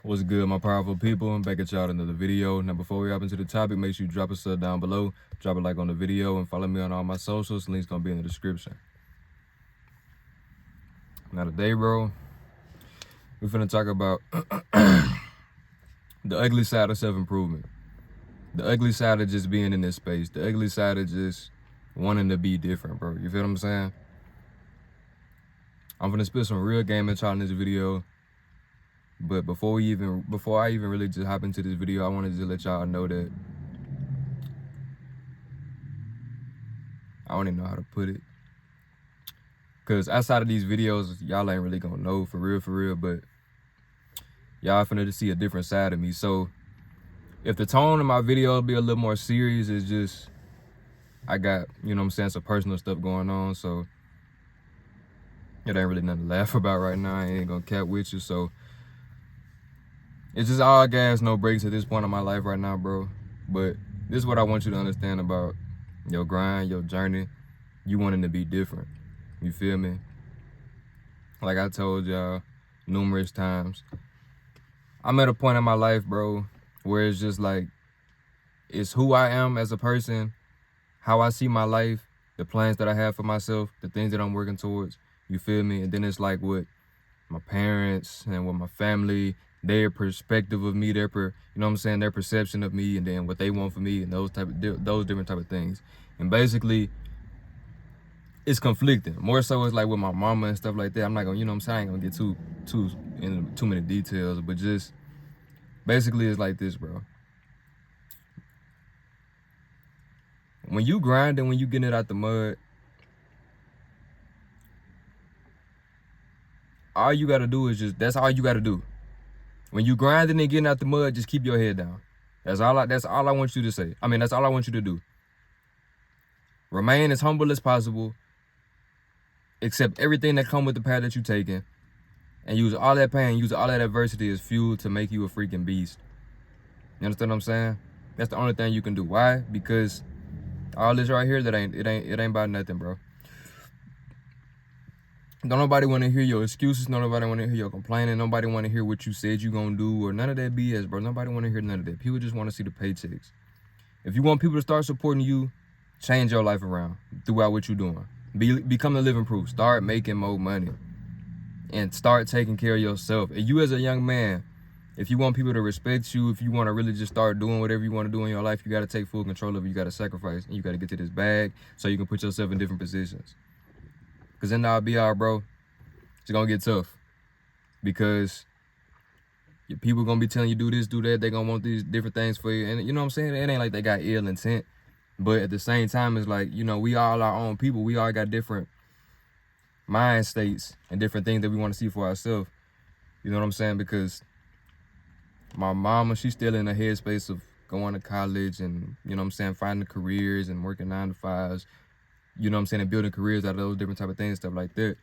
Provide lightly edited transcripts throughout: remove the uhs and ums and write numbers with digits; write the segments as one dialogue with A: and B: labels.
A: What's good, my powerful people? I'm back at y'all another video. Now, before we hop into the topic, make sure you drop a sub down below, drop a like on the video, and follow me on all my socials. Links gonna be in the description. Now, today, bro, we're finna talk about the ugly side of self-improvement. The ugly side of just being in this space. The ugly side of just wanting to be different, bro. You feel what I'm saying? I'm finna spit some real game at y'all in this video. But before I even really just hop into this video, I wanted to let y'all know that I don't even know how to put it. Cause outside of these videos, y'all ain't really gonna know for real, but y'all finna see a different side of me. So if the tone of my video be a little more serious, it's just, I got, you know what I'm saying, some personal stuff going on. So it ain't really nothing to laugh about right now. I ain't gonna cap with you. So it's just all gas, no brakes at this point in my life right now, bro. But this is what I want you to understand about your grind, your journey. You wanting to be different. You feel me? Like I told y'all numerous times, I'm at a point in my life, bro, where it's just like, it's who I am as a person, how I see my life, the plans that I have for myself, the things that I'm working towards. You feel me? And then it's like what my parents and what my family, their perspective of me, you know what I'm saying, their perception of me, and then what they want for me, and those different type of things. And basically, it's conflicting. More so it's like with my mama and stuff like that. I'm not gonna, you know what I'm saying, I ain't gonna get too many details, but just basically it's like this, bro. When you grind and when you getting it out the mud, all you gotta do is that's all you gotta do. When you grinding and getting out the mud, just keep your head down. That's all I want you to say. I mean, that's all I want you to do. Remain as humble as possible. Accept everything that come with the path that you're taking. And use all that pain, use all that adversity as fuel to make you a freaking beast. You understand what I'm saying? That's the only thing you can do. Why? Because all this right here, it ain't about nothing, bro. Don't nobody want to hear your excuses. Don't nobody want to hear your complaining. Nobody want to hear what you said you gonna do or none of that BS, bro. Nobody want to hear none of that. People just want to see the paychecks. If you want people to start supporting you, change your life around throughout what you're doing. Become the living proof. Start making more money and start taking care of yourself. And you as a young man, if you want people to respect you, if you want to really just start doing whatever you want to do in your life, you got to take full control of it. You got to sacrifice, and you got to get to this bag so you can put yourself in different positions. Because then I'll be all, bro, it's going to get tough. Because your people going to be telling you do this, do that. They're going to want these different things for you. And you know what I'm saying? It ain't like they got ill intent. But at the same time, it's like, you know, we all our own people. We all got different mind states and different things that we want to see for ourselves. You know what I'm saying? Because my mama, she's still in the headspace of going to college and, you know what I'm saying, finding careers and working 9 to 5s, you know what I'm saying, and building careers out of those different type of things, stuff like that.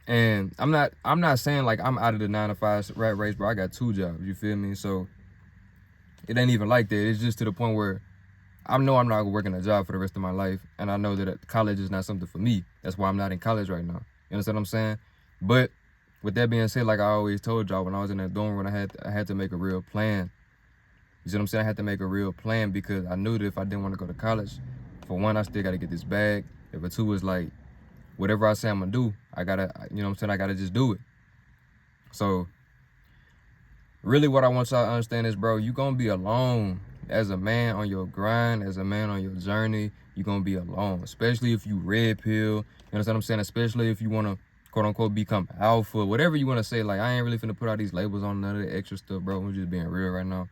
A: And I'm not saying like I'm out of the 9 to 5 rat race, bro. I got 2 jobs, you feel me? So it ain't even like that. It's just to the point where I know I'm not working a job for the rest of my life, and I know that college is not something for me. That's why I'm not in college right now. You understand what I'm saying? But with that being said, like I always told y'all, when I was in that dorm room, I had to make a real plan. You see what I'm saying? I had to make a real plan because I knew that if I didn't want to go to college, for one, I still got to get this bag. And for two, it's like, whatever I say I'm going to do, I got to, you know what I'm saying? I got to just do it. So really what I want y'all to understand is, bro, you going to be alone. As a man on your grind, as a man on your journey, you're going to be alone. Especially if you red pill, you understand what I'm saying? Especially if you want to, quote unquote, become alpha, whatever you want to say. Like, I ain't really finna put all these labels on none of the extra stuff, bro. I'm just being real right now.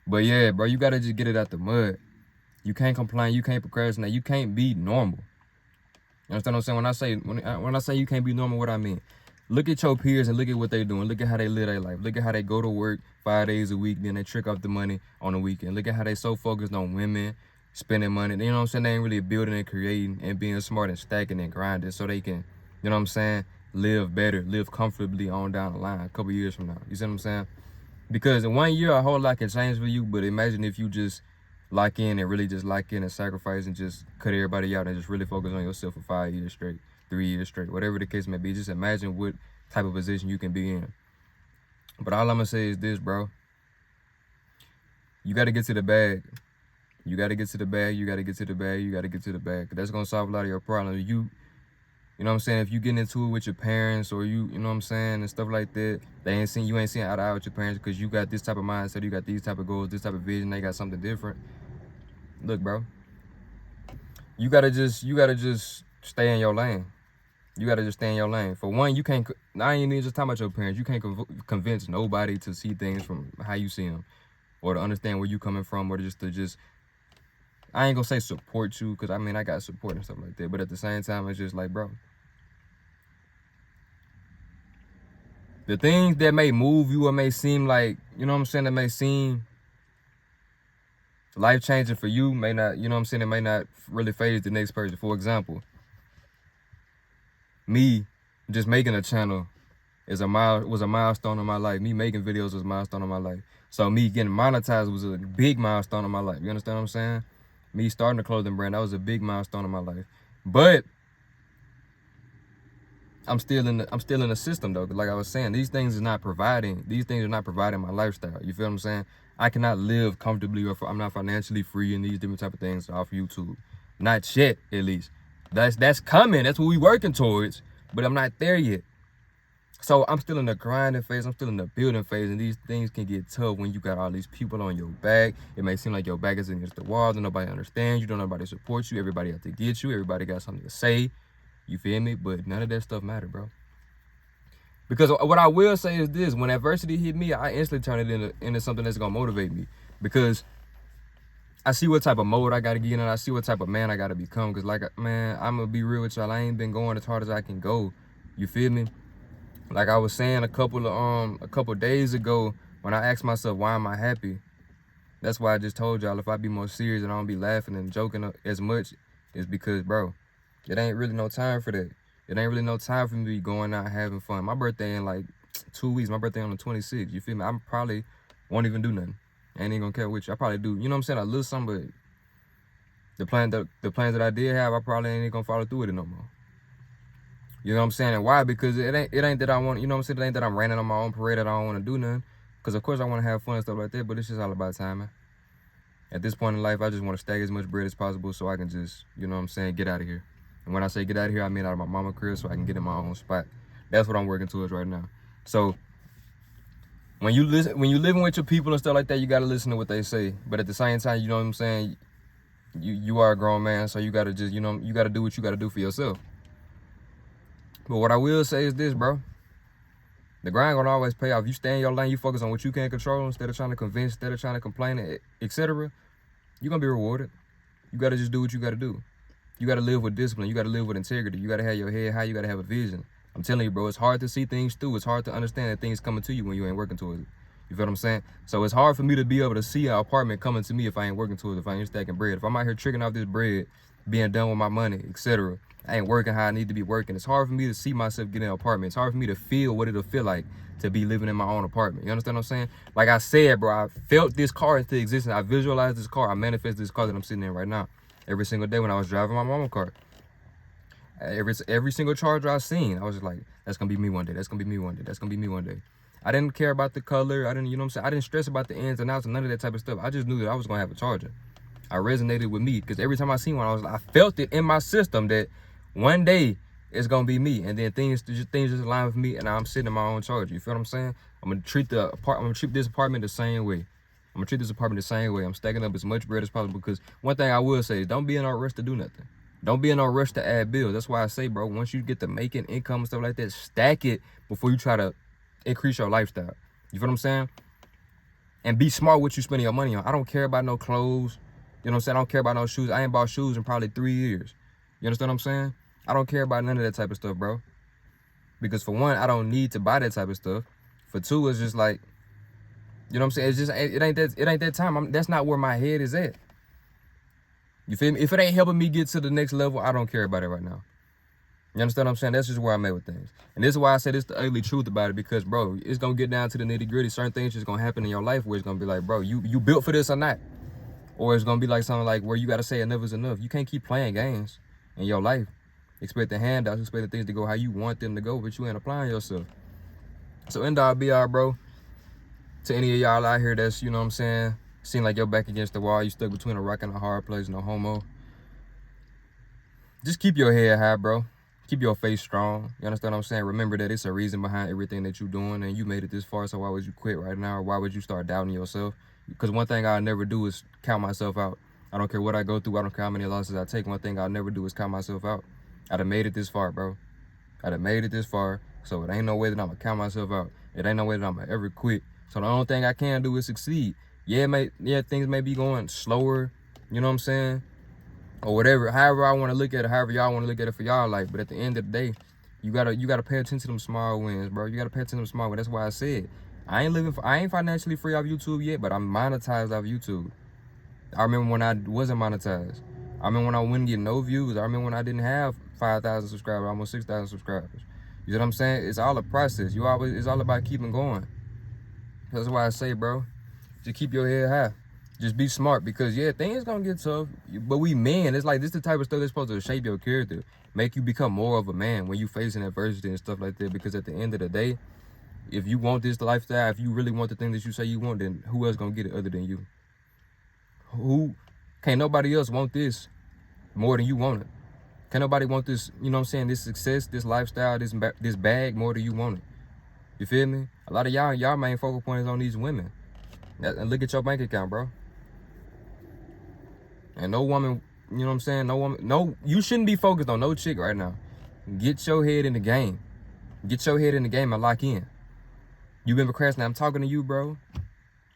A: But yeah, bro, you got to just get it out the mud. You can't complain. You can't procrastinate. You can't be normal. You understand what I'm saying? When I say you can't be normal, what I mean? Look at your peers and look at what they're doing. Look at how they live their life. Look at how they go to work 5 days a week, then they trick off the money on the weekend. Look at how they so focused on women, spending money. You know what I'm saying? They ain't really building and creating and being smart and stacking and grinding so they can, you know what I'm saying, live better, live comfortably on down the line a couple years from now. You see what I'm saying? Because in 1 year, a whole lot can change for you, but imagine if you just lock in and really just lock in and sacrifice and just cut everybody out and just really focus on yourself for 5 years straight, 3 years straight, whatever the case may be. Just imagine what type of position you can be in. But all I'm gonna say is this, bro. You gotta get to the bag. You gotta get to the bag. You gotta get to the bag. You gotta get to the bag. That's gonna solve a lot of your problems. You know what I'm saying? If you get into it with your parents, or you know what I'm saying, and stuff like that, you ain't seen eye to eye with your parents because you got this type of mindset, you got these type of goals, this type of vision, they got something different. Look, bro, you gotta just stay in your lane. You gotta just stay in your lane. For one, you can't. I ain't even just talking about your parents. You can't convince nobody to see things from how you see them, or to understand where you coming from, or to just. I ain't gonna say support you, because I mean I got support and stuff like that. But at the same time, it's just like, bro, the things that may move you or may seem like, you know what I'm saying, that may seem life-changing for you may not, you know what I'm saying, it may not really phase the next person. For example, me just making a channel was a milestone in my life. Me making videos was a milestone in my life. So me getting monetized was a big milestone in my life. You understand what I'm saying? Me starting a clothing brand, that was a big milestone in my life. But I'm still in the system though. Like I was saying, these things are not providing my lifestyle. You feel what I'm saying? I cannot live comfortably, or I'm not financially free in these different type of things off YouTube. Not yet, at least. That's coming. That's what we working towards. But I'm not there yet. So I'm still in the grinding phase. I'm still in the building phase. And these things can get tough when you got all these people on your back. It may seem like your back is against the wall. Don't nobody understand you. Don't nobody support you. Everybody have to get you. Everybody got something to say. You feel me? But none of that stuff matter, bro. Because what I will say is this: when adversity hit me, I instantly turn it into something that's gonna motivate me. Because I see what type of mode I gotta get in, and I see what type of man I gotta become. Cause like, man, I'm gonna be real with y'all. I ain't been going as hard as I can go. You feel me? Like I was saying a couple days ago, when I asked myself, why am I happy? That's why I just told y'all, if I be more serious and I don't be laughing and joking as much, it's because, bro, it ain't really no time for that. It ain't really no time for me to be going out having fun. My birthday in like 2 weeks. My birthday on the 26th. You feel me? I probably won't even do nothing. I ain't even gonna care which. I probably do. You know what I'm saying? A little something, but the plans that I did have, I probably ain't gonna follow through with it no more. You know what I'm saying? And why? Because it ain't that I want, you know what I'm saying? It ain't that I'm ranting on my own parade that I don't want to do nothing. Because of course I want to have fun and stuff like that, but it's just all about timing. At this point in life, I just want to stack as much bread as possible so I can just, you know what I'm saying, get out of here. And when I say get out of here, I mean out of my mama crib so I can get in my own spot. That's what I'm working towards right now. So when you living with your people and stuff like that, you gotta listen to what they say. But at the same time, you know what I'm saying, you are a grown man, so you gotta just, you know, you gotta do what you gotta do for yourself. But what I will say is this, bro. The grind gonna always pay off. You stay in your lane, you focus on what you can control instead of trying to convince, instead of trying to complain, etc. You're gonna be rewarded. You gotta just do what you gotta do. You gotta live with discipline. You gotta live with integrity. You gotta have your head high. You gotta have a vision. I'm telling you, bro, it's hard to see things through. It's hard to understand that things coming to you when you ain't working towards it. You feel what I'm saying? So it's hard for me to be able to see an apartment coming to me if I ain't working towards it, if I ain't stacking bread. If I'm out here tricking off this bread, being done with my money, etc. I ain't working how I need to be working. It's hard for me to see myself getting an apartment. It's hard for me to feel what it'll feel like to be living in my own apartment. You understand what I'm saying? Like I said, bro, I felt this car into existence. I visualized this car. I manifested this car that I'm sitting in right now every single day when I was driving my mama's car. Every single Charger I seen, I was just like, that's gonna be me one day. That's gonna be me one day. That's gonna be me one day. I didn't care about the color. I didn't, you know what I'm saying? I didn't stress about the ins and outs and none of that type of stuff. I just knew that I was gonna have a Charger. I resonated with me because every time I seen one, I felt it in my system that one day it's gonna be me, and then things just align with me, and I'm sitting in my own Charger. You feel what I'm saying? I'm gonna treat this apartment the same way. I'm gonna treat this apartment the same way. I'm stacking up as much bread as possible because one thing I will say is don't be in no rush to do nothing. Don't be in no rush to add bills. That's why I say, bro, once you get to making income and stuff like that, stack it before you try to increase your lifestyle. You feel what I'm saying? And be smart what you spending your money on. I don't care about no clothes. You know what I'm saying? I don't care about no shoes. I ain't bought shoes in probably 3 years. You understand what I'm saying? I don't care about none of that type of stuff, bro. Because for one, I don't need to buy that type of stuff. For two, it's just like, you know what I'm saying? It's just, it ain't that time. That's not where my head is at. You feel me? If it ain't helping me get to the next level, I don't care about it right now. You understand what I'm saying? That's just where I'm at with things. And this is why I say this the ugly truth about it, because, bro, it's going to get down to the nitty gritty. Certain things just going to happen in your life where it's going to be like, bro, you built for this or not? Or it's going to be like something like where you got to say enough is enough. You can't keep playing games in your life. Expect the handouts, expect the things to go how you want them to go, but you ain't applying yourself. So end all be all, bro. To any of y'all out here that's, you know what I'm saying, seem like you're back against the wall, you stuck between a rock and a hard place, no homo. Just keep your head high, bro. Keep your face strong. You understand what I'm saying? Remember that it's a reason behind everything that you're doing, and you made it this far, so why would you quit right now? Or why would you start doubting yourself? Because one thing I'll never do is count myself out. I don't care what I go through. I don't care how many losses I take. One thing I'll never do is count myself out. I'd have made it this far, bro. I'd have made it this far, so it ain't no way that I'm going to count myself out. It ain't no way that I'm going to ever quit. So the only thing I can do is succeed. Yeah, things may be going slower, you know what I'm saying? Or whatever, however I want to look at it, however y'all want to look at it for y'all life. But at the end of the day, you gotta pay attention to them small wins, bro. You gotta pay attention to them small wins. That's why I said I ain't financially free off YouTube yet, but I'm monetized off YouTube. I remember when I wasn't monetized. I remember when I wouldn't get no views. I remember when I didn't have 5,000 subscribers, almost 6,000 subscribers. You know what I'm saying? It's all a process. It's all about keeping going. That's why I say, bro, just keep your head high. Just be smart, because yeah, things gonna get tough, but we men. It's like this the type of stuff that's supposed to shape your character, make you become more of a man when you facing adversity and stuff like that. Because at the end of the day, if you want this lifestyle, if you really want the thing that you say you want, then who else gonna get it other than you? Can't nobody else want this more than you want it. Can't nobody want this, you know what I'm saying, this success, this lifestyle, this bag more than you want it. You feel me? A lot of y'all main focal point is on these women. And look at your bank account, bro. And no woman, you know what I'm saying? You shouldn't be focused on no chick right now. Get your head in the game. Get your head in the game and lock in. You been procrastinating. I'm talking to you, bro.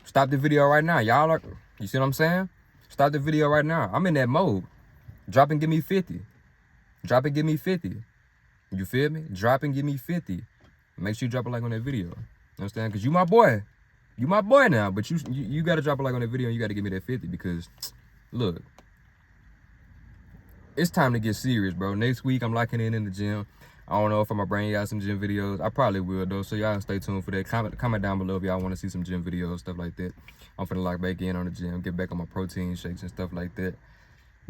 A: Stop the video right now. Y'all are, you see what I'm saying? Stop the video right now. I'm in that mode. Drop and give me 50. Drop and give me 50. You feel me? Drop and give me 50. Make sure you drop a like on that video. You understand? Because you my boy. You my boy now. But you got to drop a like on that video, and you got to give me that 50, because look, it's time to get serious, bro. Next week, I'm locking in the gym. I don't know if I'm gonna bring y'all some gym videos. I probably will, though, so y'all stay tuned for that. Comment down below if y'all want to see some gym videos, stuff like that. I'm finna lock back in on the gym, get back on my protein shakes and stuff like that.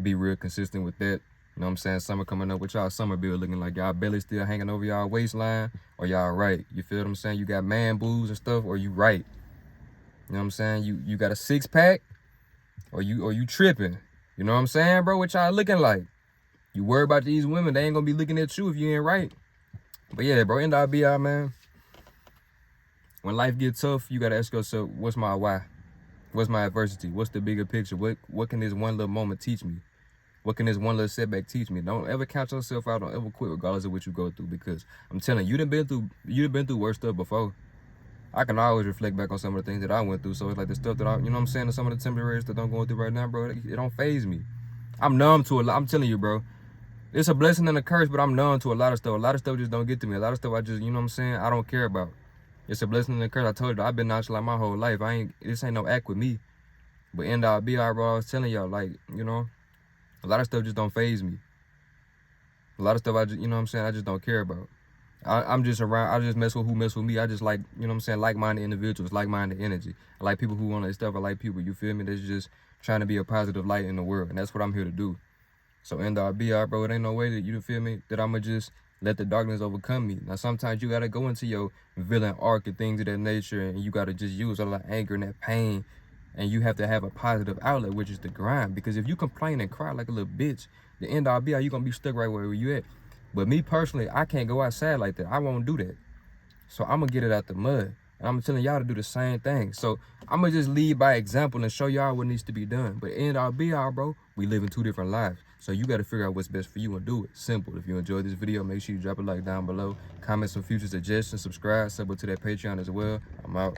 A: Be real consistent with that. You know what I'm saying? Summer coming up. With y'all summer build looking like? Y'all belly still hanging over y'all waistline, or y'all right? You feel what I'm saying? You got man boobs and stuff, or you right? You know what I'm saying? You got a 6-pack? Or you tripping. You know what I'm saying, bro? What y'all looking like? You worry about these women, they ain't gonna be looking at you if you ain't right. But yeah, bro, end all be all, man. When life gets tough, you gotta ask yourself, what's my why? What's my adversity? What's the bigger picture? What can this one little moment teach me? What can this one little setback teach me? Don't ever count yourself out. Don't ever quit, regardless of what you go through. Because I'm telling you, you've been through worse stuff before. I can always reflect back on some of the things that I went through. So it's like the stuff that you know what I'm saying, some of the temporary stuff I'm going through right now, bro, it don't faze me. I'm numb to a lot. I'm telling you, bro. It's a blessing and a curse, but I'm numb to a lot of stuff. A lot of stuff just don't get to me. A lot of stuff I just, you know what I'm saying, I don't care about. It's a blessing and a curse. I told you, I've been nonchalant my whole life. This ain't no act with me. But end all be all, bro, I was telling y'all, like, you know, a lot of stuff just don't faze me. A lot of stuff I just, you know what I'm saying, I just don't care about. I'm just around, I just mess with who mess with me. I just like, you know what I'm saying, like-minded individuals, like-minded energy. I like people who want to stuff. I like people, you feel me, that's just trying to be a positive light in the world. And that's what I'm here to do. So end all be all, bro, it ain't no way that, you feel me, that I'm going to just let the darkness overcome me. Now, sometimes you got to go into your villain arc and things of that nature, and you got to just use a lot of anger and that pain. And you have to have a positive outlet, which is the grind. Because if you complain and cry like a little bitch, the end all be all, you're going to be stuck right where you at. But me personally, I can't go outside like that. I won't do that. So I'm going to get it out the mud. And I'm telling y'all to do the same thing. So I'm going to just lead by example and show y'all what needs to be done. But end all be all, bro, we live in 2 different lives. So you got to figure out what's best for you and do it. Simple. If you enjoyed this video, make sure you drop a like down below. Comment some future suggestions. Subscribe. Sub up to that Patreon as well. I'm out.